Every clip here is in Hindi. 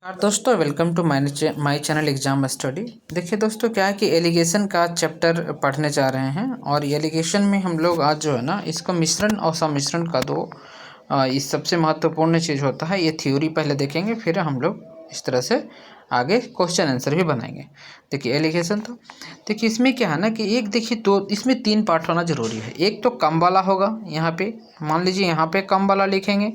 दोस्तों welcome to my channel exam study. देखिए दोस्तों, क्या है कि एलिगेशन का चैप्टर पढ़ने जा रहे हैं और एलिगेशन में हम लोग आज जो है ना इसको मिश्रण और सम्मिश्रण का दो इस सबसे महत्वपूर्ण चीज़ होता है। ये थ्योरी पहले देखेंगे, फिर हम लोग इस तरह से आगे क्वेश्चन आंसर भी बनाएंगे। देखिए एलिगेशन तो देखिए इसमें क्या है ना कि एक देखिए तो इसमें तीन पार्ट होना ज़रूरी है। एक तो कम वाला होगा, यहाँ पे मान लीजिए यहाँ पे कम वाला लिखेंगे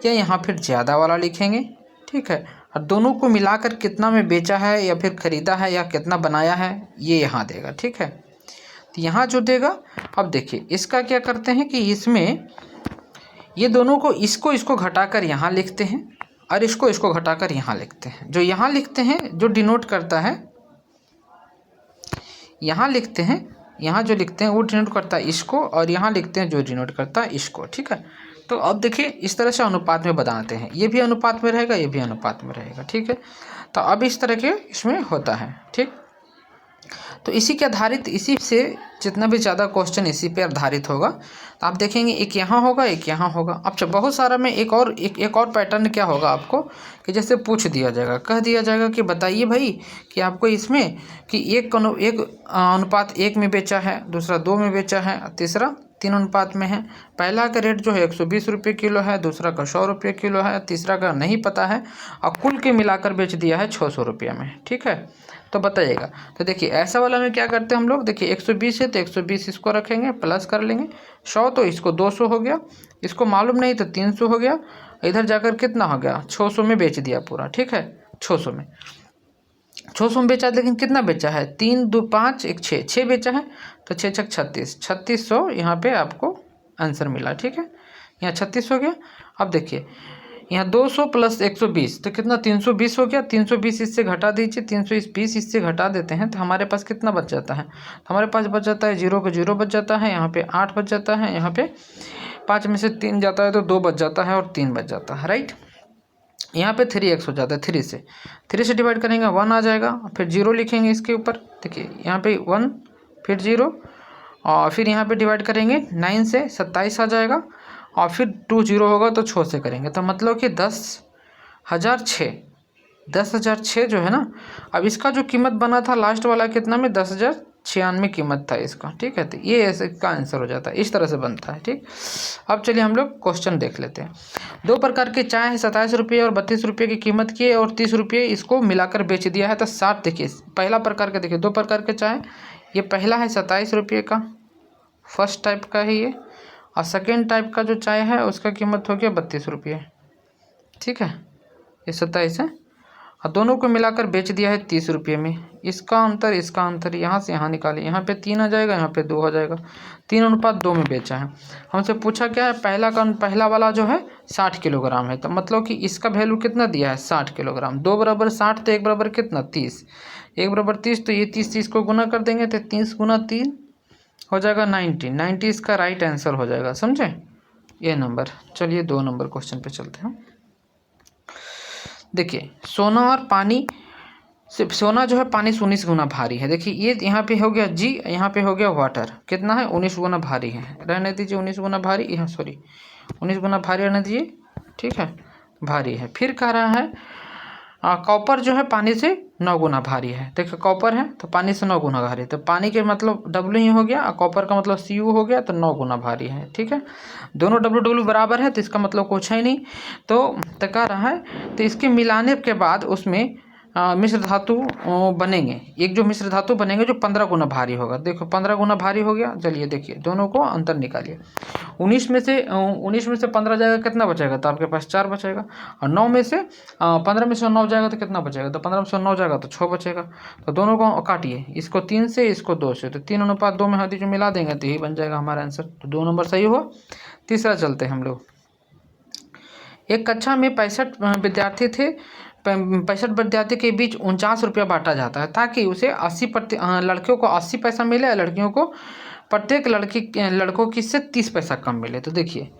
या यहाँ फिर ज़्यादा वाला लिखेंगे, ठीक है। और दोनों को मिलाकर कितना में बेचा है या फिर ख़रीदा है या कितना बनाया है ये यहाँ देगा, ठीक है। तो यहाँ जो देगा, अब देखिए इसका क्या करते हैं कि इसमें ये दोनों को इसको घटाकर यहाँ लिखते हैं और इसको घटाकर यहाँ लिखते हैं। जो यहाँ लिखते हैं जो डिनोट करता है, यहाँ लिखते हैं, यहाँ जो लिखते हैं वो डिनोट करता है इसको, और यहाँ लिखते हैं जो डिनोट करता है इसको, ठीक है। तो अब देखिए इस तरह से अनुपात में बताते हैं, ये भी अनुपात में रहेगा, ये भी अनुपात में रहेगा, ठीक है। तो अब इस तरह के इसमें होता है, ठीक। तो इसी के आधारित, इसी से जितना भी ज़्यादा क्वेश्चन इसी पे आधारित होगा। तो आप देखेंगे एक यहाँ होगा, एक यहाँ होगा। अब जब बहुत सारा में एक और पैटर्न क्या होगा आपको कि जैसे पूछ दिया जाएगा, कह दिया जाएगा कि बताइए भाई कि आपको इसमें कि एक अनुपात 1 में बेचा है, दूसरा 2 में बेचा है, तीसरा 3 अनुपात में है। पहला का रेट जो है 120 रुपये किलो है, दूसरा का 100 रुपये किलो है, तीसरा का नहीं पता है, और कुल के मिलाकर बेच दिया है 600 रुपये में, ठीक है। तो बताइएगा। तो देखिए ऐसा वाला में क्या करते हैं हम लोग, देखिए 120 है तो 120 इसको रखेंगे, प्लस कर लेंगे 100 तो इसको 200 हो गया, इसको मालूम नहीं तो 300 हो गया, इधर जाकर कितना हो गया 600 में बेच दिया पूरा, ठीक है। 600 में बेचा, लेकिन कितना बेचा है 3 2 5 1 6 बेचा है, तो 6 6 36 3600 यहाँ पे आपको आंसर मिला, ठीक है। यहाँ 36 हो गया। अब देखिए यहाँ 200 प्लस 120 तो कितना 320 हो गया। 320 इससे घटा दीजिए, 320 इससे घटा देते हैं तो हमारे पास कितना बच जाता है, तो हमारे पास बच जाता है 0 का 0 बच जाता है, यहाँ पे 8 बच जाता है, यहाँ पे 5 में से 3 जाता है तो 2 बच जाता है और 3 बच जाता है, राइट। यहाँ पे 3x हो जाता है, 3 से डिवाइड करेंगे 1 आ जाएगा, फिर 0 लिखेंगे इसके ऊपर। देखिए यहाँ पे 1 फिर 0 और फिर यहाँ पे डिवाइड करेंगे 9 से 27 आ जाएगा, और फिर 2 0 होगा तो 6 से करेंगे, तो मतलब कि 10,006 जो है ना। अब इसका जो कीमत बना था लास्ट वाला कितना में 10,096 कीमत था इसका, ठीक है। तो ये इसका आंसर हो जाता है, इस तरह से बनता है, ठीक। अब चलिए हम लोग क्वेश्चन देख लेते हैं। 2 प्रकार के चाय है, 27 रुपये और 32 रुपये की कीमत की है, और 30 रुपये इसको मिलाकर बेच दिया है, तो 60। देखिए पहला प्रकार का, देखिए 2 प्रकार के चाय, ये पहला है 27 रुपये का, फर्स्ट टाइप का है ये, और सेकेंड टाइप का जो चाय है उसका कीमत हो गया 32 रुपये, ठीक है। ये 27 है और दोनों को मिलाकर बेच दिया है 30 रुपये में। इसका अंतर यहाँ से यहाँ निकालिए, यहाँ पे 3 आ जाएगा, यहाँ पे 2 हो जाएगा। 3 अनुपात 2 में बेचा है। हमसे पूछा क्या है, पहला वाला जो है 60 किलोग्राम है, तो मतलब कि इसका वैल्यू कितना दिया है 60 किलोग्राम। 2 बराबर 60 तो 1 बराबर कितना 30, 1 बराबर 30, तो ये 30 को गुना कर देंगे तो 30 गुना 3 हो जाएगा 90 इसका राइट आंसर हो जाएगा, समझे ये नंबर। चलिए 2 नंबर क्वेश्चन पे चलते हैं। देखिए सोना और पानी से, सोना जो है पानी से 19 गुना भारी है। देखिए ये यहाँ पे हो गया जी, यहाँ पे हो गया वाटर, कितना है 19 गुना भारी है, रहने दीजिए 19 गुना भारी, यहाँ 19 गुना भारी रहने दीजिए, ठीक है, भारी है। फिर कह रहा है कॉपर जो है पानी से 9 गुना भारी है। देखिए कॉपर है तो पानी से 9 गुना भारी, तो पानी के मतलब W ही हो गया और कॉपर का मतलब Cu हो गया, तो 9 गुना भारी है, ठीक है। दोनों W बराबर है तो इसका मतलब कुछ है नहीं, तो कह रहा है तो इसके मिलाने के बाद उसमें मिश्र धातु बनेंगे। एक जो मिश्र धातु बनेंगे जो 15 गुना भारी होगा। देखो 15 गुना भारी हो गया। चलिए देखिए दोनों को अंतर निकालिए। 19 में से 15 जाएगा, कितना बचेगा, तो आपके पास 4 बचेगा। और 9 में से 15 में से 9 जाएगा तो कितना बचेगा, तो 15 में से 9 जाएगा तो 6 बचेगा। तो दोनों को काटिए, इसको 3 से, इसको 2 से, तो 3 अनुपात 2 में हाथी जो मिला देंगे तो यही बन जाएगा हमारा आंसर। तो 2 नंबर सही हुआ। तीसरा चलते हैं हम लोग। एक कक्षा में 65 विद्यार्थी थे। 65 विद्यार्थी के बीच 49 रुपया बांटा जाता है ताकि उसे 80 लड़कियों को 80 पैसा मिले और लड़कियों को प्रत्येक लड़कों की से 30 पैसा कम मिले। तो देखिए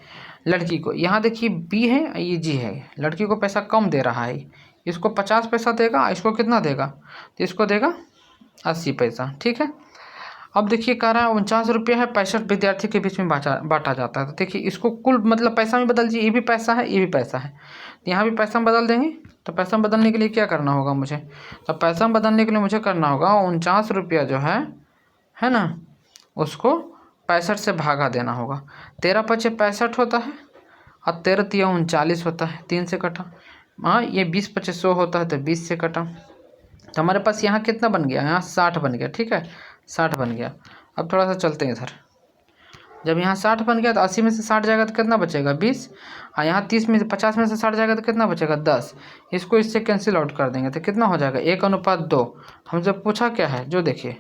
लड़की को, यहाँ देखिए बी है, ये जी है, लड़की को पैसा कम दे रहा है, इसको 50 पैसा देगा, इसको कितना देगा, तो इसको देगा 80 पैसा, ठीक है। अब देखिए कह रहा है 49 रुपये है, 65 विद्यार्थी के बीच में बांटा जाता है। तो देखिए इसको कुल मतलब पैसा में बदल दीजिए, ये भी पैसा है, ये भी पैसा है, यहाँ भी पैसा में बदल देंगे। तो पैसा में बदलने के लिए क्या करना होगा मुझे, तो पैसा में बदलने के लिए मुझे करना होगा 49 रुपया जो है ना, उसको 65 से भागा देना होगा। 13 × 5 = 65 होता है और 13 × 3 = 39 होता है, 3 से कटा। हाँ, ये 20 × 25 100 होता है, तो 20 से कटा। तो हमारे पास यहाँ कितना बन गया, यहाँ 60 बन गया। ठीक है, 60 बन गया। अब थोड़ा सा चलते हैं इधर। जब यहाँ 60 बन गया तो 80 में से 60 जाएगा तो कितना बचेगा, 20। और यहाँ 50 में से 60 जाएगा तो कितना बचेगा, 10। इसको इससे कैंसिल आउट कर देंगे तो कितना हो जाएगा, 1:2। हमसे पूछा क्या है, जो देखिए,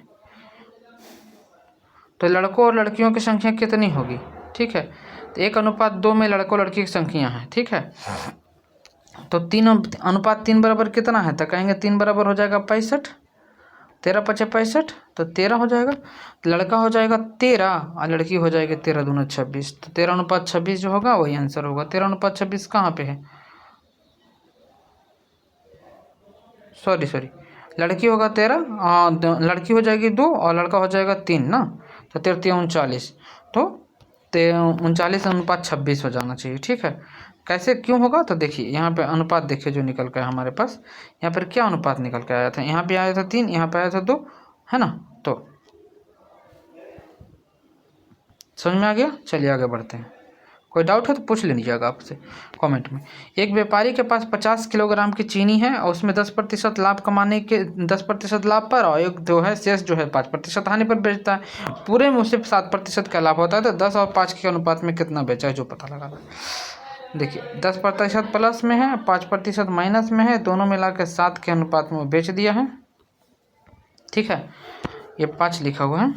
तो लड़कों और लड़कियों की संख्या कितनी होगी। ठीक है, तो 1:2 में लड़कों लड़की की संख्या है। ठीक है, तो 3:3 बराबर कितना है, तो कहेंगे 3 बराबर हो जाएगा 65। 13 × 5 = 65, तो 13 हो जाएगा। तो लड़का हो जाएगा 13 और लड़की हो जाएगी 13 दूना 26। तो 13:26 जो होगा वही आंसर होगा। 13:26 कहाँ पे है, सॉरी, लड़की होगा 13, लड़की हो जाएगी 2 और लड़का हो जाएगा 3 ना। तो 13 × 3 = 39, तो 39:26 हो जाना चाहिए। ठीक है, कैसे क्यों होगा, तो देखिए यहाँ पे अनुपात देखिए जो निकल के हमारे पास, यहाँ पर क्या अनुपात निकल के आया था, यहाँ पे आया था 3, यहाँ पे आया था 2, है ना। तो समझ में आ गया। चलिए आगे बढ़ते हैं। कोई डाउट है तो पूछ लीजिएगा आपसे कमेंट में। एक व्यापारी के पास 50 किलोग्राम की चीनी है और उसमें 10% लाभ कमाने के 10% लाभ पर, और एक जो है शेष जो है 5% हानि पर बेचता है। पूरे में उसे 7% का लाभ होता है। तो 10 और 5 के अनुपात में कितना बेचा है, जो पता लगाना। देखिए 10% प्लस में है, 5% माइनस में है, दोनों मिला के 7 के अनुपात में बेच दिया है। ठीक है, ये 5 लिखा हुआ है,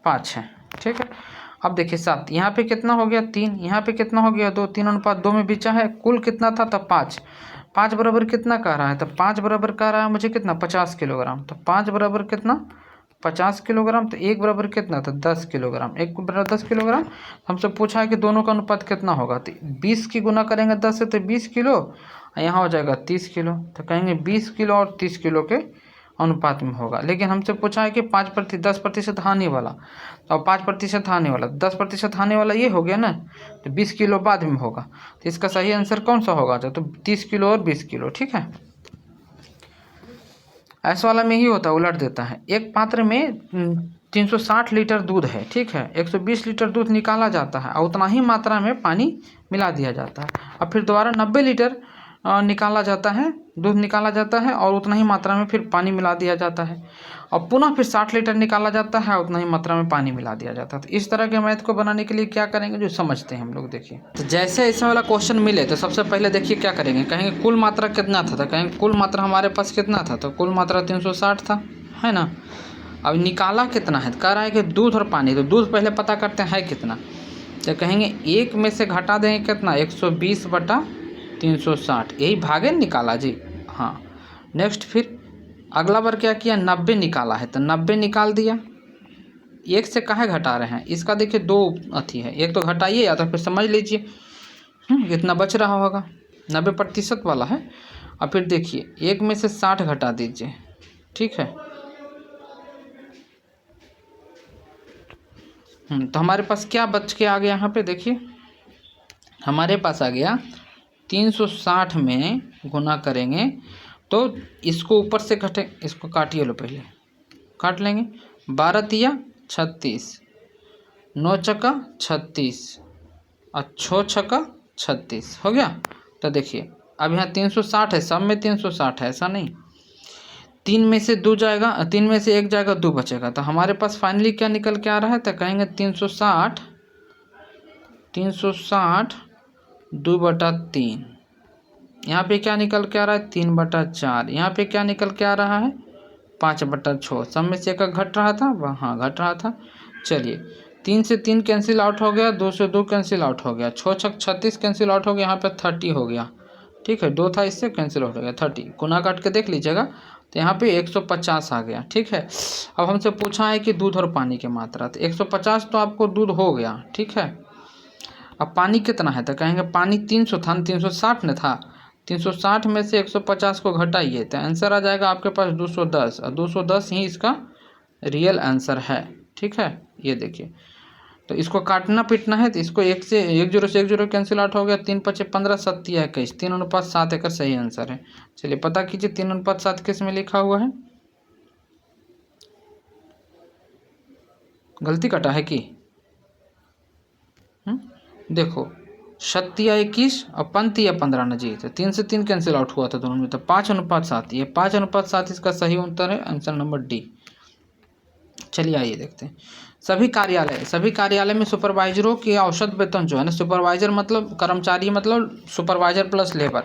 5 है। ठीक है, अब देखिए 7, यहाँ पे कितना हो गया 3, यहाँ पे कितना हो गया 2, 3:2 में बेचा है। कुल कितना था, तो 5 बराबर कितना कह रहा है, तो 5 बराबर कह रहा है मुझे कितना, 50 किलोग्राम। तो 5 बराबर कितना, 50 किलोग्राम। तो 1 बराबर कितना था, 10 किलोग्राम। 1 बराबर 10 किलोग्राम। हमसे पूछा है कि दोनों का अनुपात कितना होगा, तो 20 की गुना करेंगे 10 से तो 20 किलो, यहाँ हो जाएगा 30 किलो। तो कहेंगे 20 किलो और 30 किलो के अनुपात में होगा। लेकिन हमसे पूछा है कि 10% हानि वाला, तो 5% हानि वाला, 10% हानि वाला ये हो गया ना, तो 20 किलो बाद में होगा। तो इसका सही आंसर कौन सा होगा, तो 30 किलो और 20 किलो। ठीक है, ऐसा वाला में ही होता है, उलट देता है। एक पात्र में 360 लीटर दूध है। ठीक है, 120 लीटर दूध निकाला जाता है और उतना ही मात्रा में पानी मिला दिया जाता है। और फिर दोबारा 90 लीटर निकाला जाता है, दूध निकाला जाता है और उतना ही मात्रा में फिर पानी मिला दिया जाता है। और पुनः फिर 60 लीटर निकाला जाता है, उतना ही मात्रा में पानी मिला दिया जाता है। तो इस तरह के मैथ को बनाने के लिए क्या करेंगे, जो समझते हैं हम लोग। देखिए, तो जैसे ऐसा वाला क्वेश्चन मिले तो सबसे पहले देखिए क्या करेंगे, कहेंगे कुल मात्रा कितना था, तो कहेंगे कुल मात्रा हमारे पास कितना था, तो कुल मात्रा 360 था, है ना। अब निकाला कितना है, कह रहा है कि दूध और पानी, तो दूध पहले पता करते हैं कितना। तो कहेंगे 1 में से घटा देंगे कितना, 120/360, यही भागे निकाला जी। हाँ, नेक्स्ट फिर अगला बार क्या किया, 90 निकाला है, तो 90 निकाल दिया। 1 से काहे घटा रहे हैं, इसका देखिए 2 अथी है, एक तो घटाइए या तो फिर समझ लीजिए कितना बच रहा होगा। 90% वाला है। और फिर देखिए 1 में से 60 घटा दीजिए। ठीक है, तो हमारे पास क्या बच के आ गया, यहाँ पे देखिए हमारे पास आ गया 360 में गुना करेंगे तो इसको ऊपर से घटे, इसको काटिए लो, पहले काट लेंगे। 12 × 36, 9 × 36 और 6 × 36 हो गया। तो देखिए अब यहाँ 360 है, सब में 360 है, ऐसा नहीं। 3 में से 2 जाएगा, 3 में से 1 जाएगा, 2 बचेगा। तो हमारे पास फाइनली क्या निकल के आ रहा है, तो कहेंगे 360 2/3। यहाँ पे क्या निकल के आ रहा है, 3/4। यहाँ पे क्या निकल के आ रहा है, 5/6। सब में से 1 घट रहा था, हाँ घट रहा था। चलिए 3 से 3 कैंसिल आउट हो गया, 2 से 2 कैंसिल आउट हो गया, 6 × 36 कैंसिल आउट हो गया, यहाँ पे 30 हो गया। ठीक है, 2 था इससे कैंसिल आउट हो गया, 30 गुना काट के देख लीजिएगा। तो यहाँ पे 150 आ गया। ठीक है, अब हमसे पूछा है कि दूध और पानी की मात्रा, तो 150 तो आपको दूध हो गया। ठीक है, अब पानी कितना है, तो कहेंगे पानी 300 था, 360 न था, 360 में से 150 को घटाइए तो आंसर आ जाएगा आपके पास 210, और 210 ही इसका रियल आंसर है। ठीक है, ये देखिए। तो इसको काटना पीटना है तो इसको 1 से 1 0 से 1 0 कैंसिल आउट हो गया। 3 5 15 7 21 3:7 का सही आंसर है। चलिए पता कीजिए 3:7 किस में लिखा हुआ है। गलती कटा है कि देखो 7 और 15 ना जी, तो 3 से 3 कैंसिल आउट हुआ था दोनों में, तो 5:7। ये 5:7 इसका सही उत्तर है, आंसर नंबर डी। चलिए आइए देखते हैं। सभी कार्यालय में सुपरवाइजरों की औसत वेतन जो है ना, सुपरवाइजर मतलब कर्मचारी मतलब सुपरवाइजर प्लस लेबर,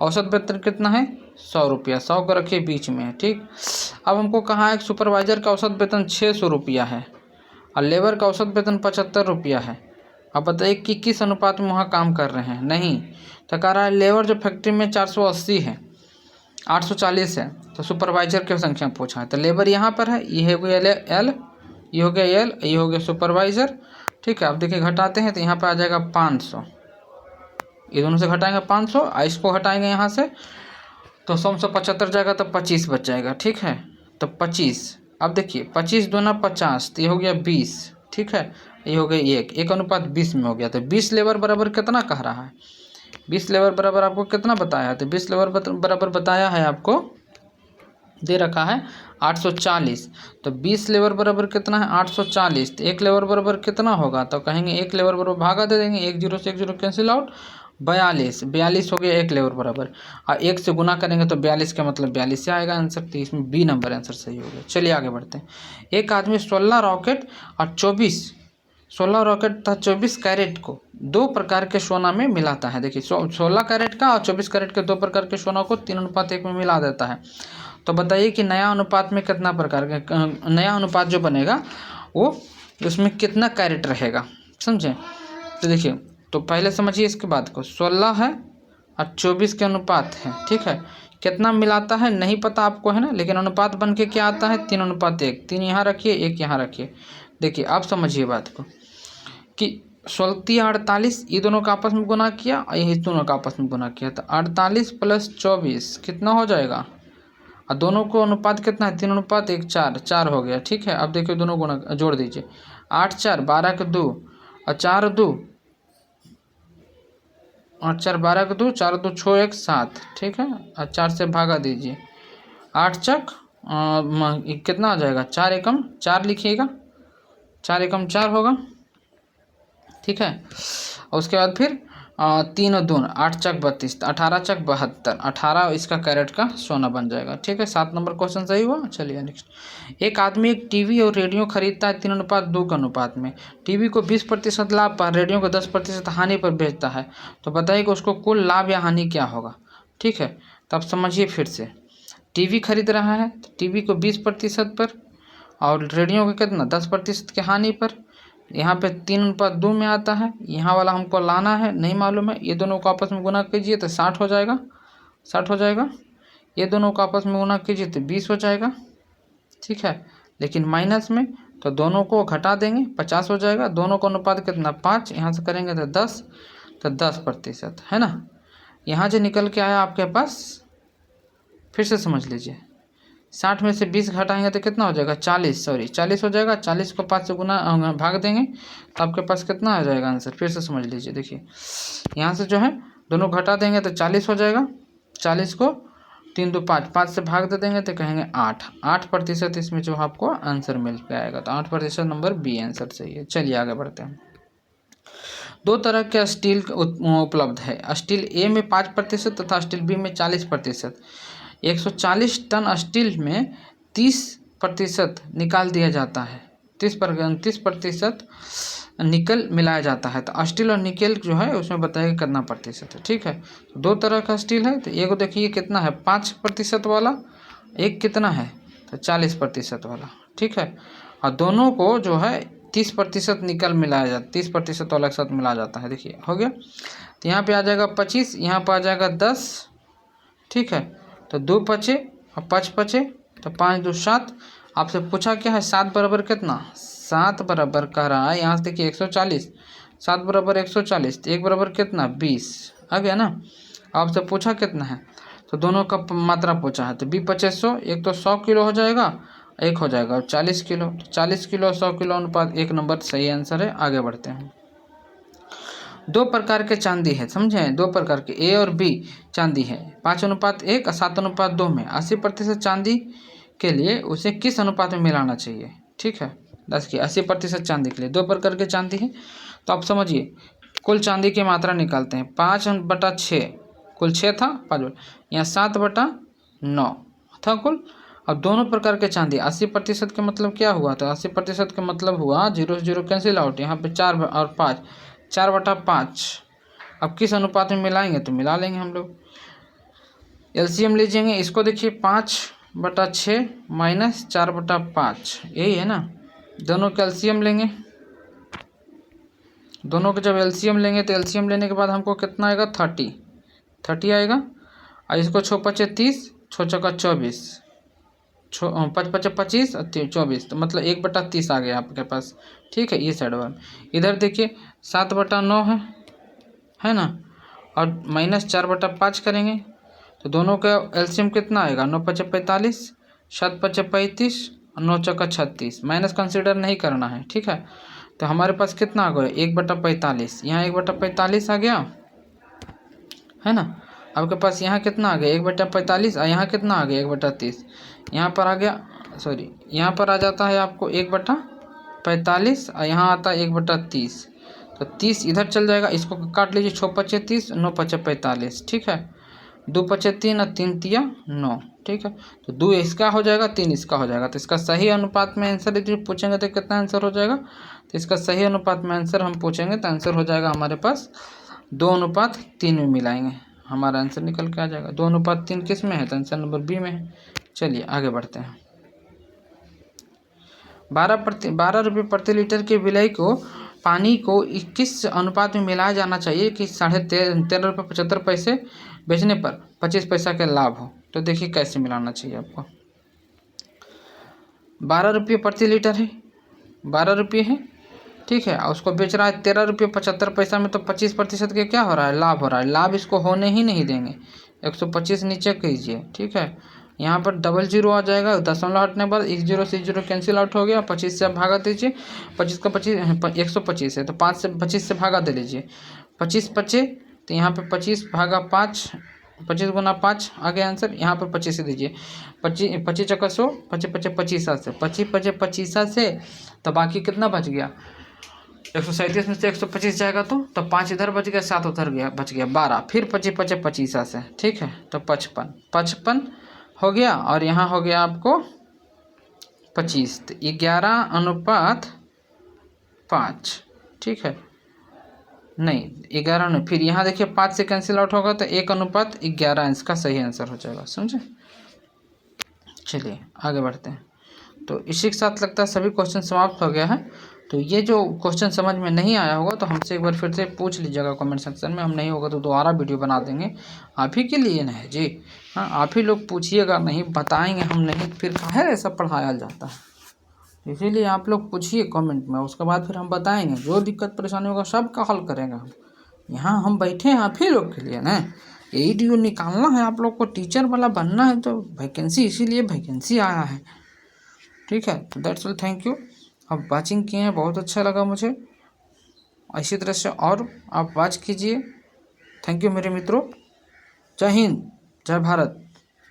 औसत वेतन कितना है 100 रुपया। 100 को रखिए बीच में, ठीक। अब हमको कहा है कि सुपरवाइजर का औसत वेतन 600 रुपया है और लेबर का औसत वेतन 75 रुपया है। अब बताइए कि किस अनुपात में वहाँ काम कर रहे हैं। नहीं तो कह रहा है लेबर जो फैक्ट्री में 480 है, 840 है, तो सुपरवाइजर की संख्या पूछा है। तो लेबर यहाँ पर है, ये हो गया एल, ये हो गया एल, ये हो गया सुपरवाइजर। ठीक है, अब देखिए घटाते हैं तो यहाँ पे आ जाएगा 500। ये दोनों से घटाएंगे 500, इसको हटाएंगे यहाँ से तो 175 जाएगा, तो 25 बच जाएगा। ठीक है, तो 25। अब देखिए 25 दूना 50, तो ये हो गया 20। ठीक है, ये हो गया 1:20 में हो गया। तो 20 लेबर बराबर कितना कह रहा है, 20 लेबर बराबर आपको कितना बताया है। तो 20 लेबर बराबर बताया है आपको, दे रखा है 840। तो 20 लेबर बराबर कितना है 840। तो 1 लेबर बराबर कितना होगा, तो कहेंगे 1 लेबर बराबर भागा दे देंगे, 1 0 से 1 0 कैंसिल आउट, 42 हो गया 1 लेबर बराबर। और 1 से गुना करेंगे तो 42 का मतलब 42 से आएगा आंसर। तो इसमें बी नंबर आंसर सही हो गया। चलिए आगे बढ़ते हैं। एक आदमी 16 रॉकेट और 16 रॉकेट तथा 24 कैरेट को 2 प्रकार के सोना में मिलाता है। देखिए 16 कैरेट का और 24 कैरेट के 2 प्रकार के सोना को 3:1 में मिला देता है। तो बताइए कि नया अनुपात में कितना प्रकार का, नया अनुपात जो बनेगा वो उसमें कितना कैरेट रहेगा, समझे। तो देखिए, तो पहले समझिए इसके बाद को, 16 है और 24 के अनुपात है। ठीक है, कितना मिलाता है नहीं पता आपको है ना, लेकिन अनुपात बन के क्या आता है 3:1। 3 यहाँ रखिए, 1 यहाँ रखिए। देखिए आप समझिए बात को कि 16 48, ये दोनों का आपस में गुना किया और ये दोनों का आपस में गुना किया, तो 48 + 24 कितना हो जाएगा। और दोनों को अनुपात कितना है 3:1 4 हो गया। ठीक है, अब देखिए दोनों गुना जोड़ दीजिए, 8 4 12 के 2 और 4 2 और 4 12 के 2 4 2 6 1 7। ठीक है, और 4 से भागा दीजिए, 8 चक कितना आ जाएगा 4 एकम 4 लिखिएगा, 4 एकम 4 होगा। ठीक है, और उसके बाद फिर 3 और 2 8 चक 32, 18 चक 72, 18 इसका कैरेट का सोना बन जाएगा। ठीक है, 7 नंबर क्वेश्चन सही हुआ। चलिए नेक्स्ट। एक आदमी एक टीवी और रेडियो खरीदता है 3:2 के अनुपात में। टीवी को 20% लाभ पर, रेडियो को 10% हानि पर बेचता है। तो बताइए कि उसको कुल लाभ या हानि क्या होगा। ठीक है, तो आप समझिए फिर से, टीवी खरीद रहा है तो टीवी को 20% पर और रेडियो को कितना 10% के हानि पर। यहाँ पे 3:2 में आता है, यहाँ वाला हमको लाना है, नहीं मालूम है। ये दोनों को आपस में गुना कीजिए तो 60 हो जाएगा, 60 हो जाएगा। ये दोनों को आपस में गुना कीजिए तो 20 हो जाएगा। ठीक है, लेकिन माइनस में तो दोनों को घटा देंगे 50 हो जाएगा। दोनों का अनुपात कितना 5, यहाँ से करेंगे तो 10, तो 10% है ना। यहाँ जो निकल के आया आपके पास, फिर से समझ लीजिए, 60 में से 20 घटाएंगे तो कितना हो जाएगा 40 हो जाएगा। 40 को 5 से गुना भाग देंगे तो आपके पास कितना आ जाएगा आंसर, फिर से समझ लीजिए। देखिए यहाँ से जो है दोनों घटा देंगे तो 40 हो जाएगा। 40 को 3 2 5, 5 से भाग दे देंगे तो कहेंगे 8% इसमें जो आपको आंसर मिल के आएगा। तो 8% नंबर बी आंसर सही है। चलिए आगे बढ़ते हैं। 2 तरह के स्टील उपलब्ध है, स्टील ए में 5% तथा स्टील बी में 40%। 140 टन स्टील में 30% निकाल दिया जाता है, 30% निकल मिलाया जाता है। तो स्टील और निकल जो है उसमें बताइए कितना प्रतिशत है। ठीक है, तो 2 तरह का स्टील है, तो एक देखिए कितना है 5% वाला, एक कितना है तो 40% वाला। ठीक है, और दोनों को जो है 30% निकल मिलाया जाता, 30% वाला के साथ मिलाया जाता है। देखिए हो गया, तो यहाँ पे आ जाएगा 25, यहाँ पर आ जाएगा 10। ठीक है, तो 2 बचे और 5 बचे, तो 5 2 7। आपसे पूछा क्या है 7 बराबर कितना, 7 बराबर कह रहा है यहाँ से देखिए 140, 7 बराबर 140, तो 1 बराबर कितना 20 आ गया ना। आपसे पूछा कितना है, तो दोनों का मात्रा पूछा है, तो 20 25 100, एक तो 100 किलो हो जाएगा 1 हो जाएगा। और 40 किलो, 40 किलो 100 किलो अनुपात 1 नंबर सही आंसर है। आगे बढ़ते हैं। 2 प्रकार के चांदी है, समझे, 2 प्रकार के ए और बी चांदी है, 5:1 और 7:2 में 80% चांदी के लिए उसे किस अनुपात में मिलाना चाहिए। ठीक है, 80% चांदी के लिए 2 प्रकार के चांदी है। तो आप समझिए, कुल चांदी की मात्रा निकालते हैं। 5/6, कुल 6 था, 5 यहाँ 7/9 था कुल। अब दोनों प्रकार के चांदी 80% का मतलब क्या हुआ? तो 80% का मतलब हुआ 0 से 0 कैंसिल आउट, यहाँ पे 4 और 5, 4/5। अब किस अनुपात में मिलाएंगे? तो मिला लेंगे हम लोग, एलसीएम लीजिएंगे। इसको देखिए, 5/6 माइनस 4/5, यही है ना। दोनों का एलसीएम लेंगे, दोनों का जब एलसीएम लेंगे तो एलसीएम लेने के बाद हमको कितना आएगा? 30 आएगा। और इसको 6×5 = 30, 6×4 = 24, 5×5 = 25 और 24, तो मतलब 1/30 आ गया आपके पास। ठीक है, ये साइड वाला। इधर देखिए 7/9 है ना, और माइनस 4/5 करेंगे तो दोनों का एलसीएम कितना आएगा? 9×5 = 45, 7×5 = 35 और 9×4 = 36। माइनस कंसिडर नहीं करना है। ठीक है, तो हमारे पास कितना आ गया? 1/45। यहाँ 1/45 आ गया है ना। आपके पास यहाँ कितना आ गया? 1/45। और यहाँ कितना आ गया? 1/30। यहाँ पर आ गया, सॉरी, यहाँ पर आ जाता है आपको 1/45 और यहाँ आता है 1/30। तो 30 इधर चल जाएगा, इसको काट लीजिए। 6×5 = 30, 9×5 = 45। ठीक है, 2×5 = 3 और 3×3 = 9। ठीक है, तो 2 इसका हो जाएगा, 3 इसका हो जाएगा। तो इसका सही अनुपात में आंसर यदि पूछेंगे तो कितना आंसर हो जाएगा? तो इसका सही अनुपात में आंसर हम पूछेंगे तो आंसर हो जाएगा हमारे पास 2:3 में मिलाएंगे, हमारा आंसर निकल के आ जाएगा। 2:3 किस में है? तो आंसर नंबर बी में है। चलिए आगे बढ़ते हैं। 12 रुपये प्रति लीटर की विलय को पानी को किस अनुपात में मिलाया जाना चाहिए कि 13.75 बेचने पर 25 पैसा के लाभ हो? तो देखिए कैसे मिलाना चाहिए आपको। 12 रुपये प्रति लीटर है, 12 रुपये है, ठीक है, और उसको बेच रहा है 13.75 में, तो 25% के क्या हो रहा है? लाभ हो रहा है। लाभ इसको होने ही नहीं देंगे। 125 नीचे कीजिए। ठीक है, यहाँ पर 00 आ जाएगा, दशमलव हटने के बाद 1 0 से 0 कैंसिल आउट हो गया। 25 से आप भागा दीजिए, 25 का 25 125 है, तो 25 से भागा दे लीजिए। 25 बचे तो यहाँ पे 25 भागा 5, 25 × 5 आ गया आंसर। यहाँ पर 25 से दीजिए, 25 चक्का 100, 25 25 से 25 से, तो बाकी कितना बच गया? 137 में से 125 जाएगा तो 5 इधर बच गया, 7 उधर गया, बच गया 12, फिर 25 से। ठीक है, तो 55 हो गया, और यहाँ हो गया आपको 25, तो 11:5। ठीक है, नहीं 11 नहीं, फिर यहाँ देखिए 5 से कैंसिल आउट होगा तो 1:11 इसका सही आंसर हो जाएगा। समझे? चलिए आगे बढ़ते हैं। तो इसी के साथ लगता है सभी क्वेश्चन समाप्त हो गया है। तो ये जो क्वेश्चन समझ में नहीं आया होगा तो हमसे एक बार फिर से पूछ लीजिएगा कमेंट सेक्शन में। हम नहीं होगा तो दोबारा वीडियो बना देंगे, आप ही के लिए ना है जी। हाँ, आप ही लोग पूछिएगा, नहीं बताएंगे हम नहीं, फिर काहे ऐसा पढ़ाया जाता है। इसीलिए आप लोग पूछिए कमेंट में, उसके बाद फिर हम बताएंगे। जो दिक्कत परेशानी होगा सबका हल करेंगे हम। यहाँ हम बैठे हैं आप ही लोग के लिए ना। यही ड्यू निकालना है आप लोग को, टीचर वाला बनना है, तो वैकेंसी, इसीलिए वैकेंसी आया है। ठीक है, तो दैट्स ऑल, थैंक यू। आप वाचिंग किए हैं, बहुत अच्छा लगा मुझे। इसी तरह से और आप वॉच कीजिए। थैंक यू मेरे मित्रों। जय हिंद, जय भारत।